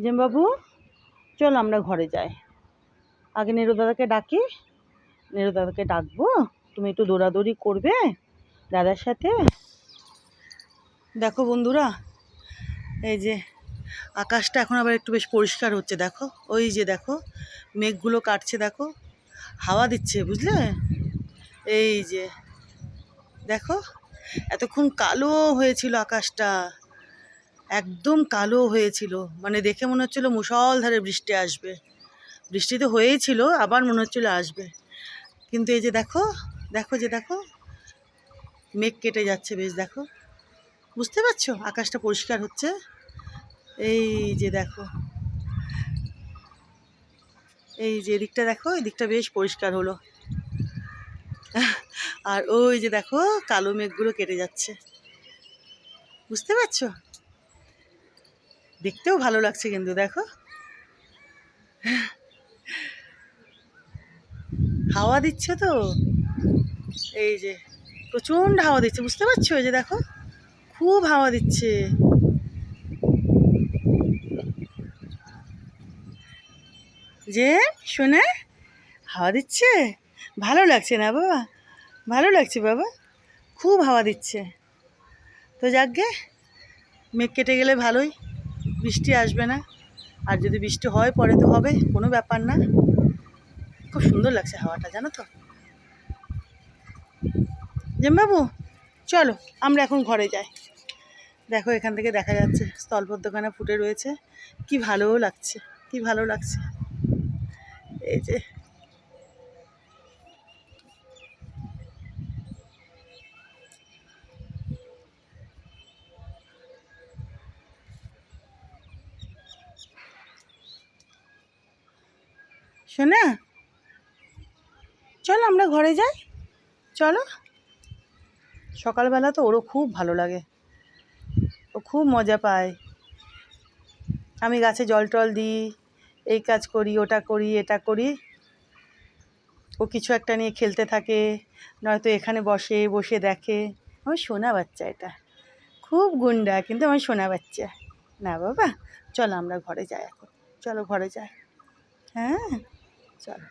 জিমবাবু, চল আমরা ঘরে যাই। আগে নীরু দাদাকে ডাকি। নীরু দাদাকে ডাকবো, তুমি একটু দৌড়াদৌড়ি করবে দাদার সাথে। দেখো বন্ধুরা, এই যে আকাশটা এখন আবার একটু বেশ পরিষ্কার হচ্ছে। দেখো, ওই যে দেখো মেঘগুলো কাটছে, দেখো হাওয়া দিচ্ছে, বুঝলে? এই যে দেখো, এতক্ষণ কালো হয়েছিল আকাশটা, একদম কালো হয়েছিল, মানে দেখে মনে হচ্ছিল মুষলধারে বৃষ্টি আসবে। বৃষ্টি তো হয়েই ছিল, আবার মনে হচ্ছিল আসবে, কিন্তু এই যে দেখো, দেখো যে দেখো মেঘ কেটে যাচ্ছে বেশ। দেখো, বুঝতে পারছো আকাশটা পরিষ্কার হচ্ছে। এই যে দেখো, এই যে এদিকটা দেখো, এদিকটা বেশ পরিষ্কার হলো। আর ওই যে দেখো কালো মেঘগুলো কেটে যাচ্ছে, বুঝতে পারছো? দেখতেও ভালো লাগছে কিন্তু দেখো, হাওয়া দিচ্ছে তো, এই যে প্রচণ্ড হাওয়া দিচ্ছে, বুঝতে পারছো? এই যে দেখো খুব হাওয়া দিচ্ছে। যে শোনা, হাওয়া দিচ্ছে, ভালো লাগছে না বাবা? ভালো লাগছে বাবা, খুব হাওয়া দিচ্ছে। তো যাকগে, মেঘ কেটে গেলে ভালোই, বৃষ্টি আসবে না। আর যদি বৃষ্টি হয় পরে তো হবে, কোনো ব্যাপার না। খুব সুন্দর লাগছে হাওয়াটা, জানো তো। জিমবাবু, চলো আমরা এখন ঘরে যাই। দেখো এখান থেকে দেখা যাচ্ছে স্থলপদ্মখানা ফুটে রয়েছে, কি ভালো লাগছে, কি ভালো লাগছে। এই যে শোনা, চলো আমরা ঘরে যাই, চলো। সকালবেলা তো ওরও খুব ভালো লাগে, ও খুব মজা পায়। আমি গাছে জল টল দিই, এই কাজ করি, ওটা করি, এটা করি, ও কিছু একটা নিয়ে খেলতে থাকে, নয়তো এখানে বসে বসে দেখে। আমার সোনা বাচ্চা এটা, খুব গুন্ডা কিন্তু আমার সোনা বাচ্চা। না বাবা, চলো আমরা ঘরে যাই এখন, চলো ঘরে যাই। হ্যাঁ, চলো।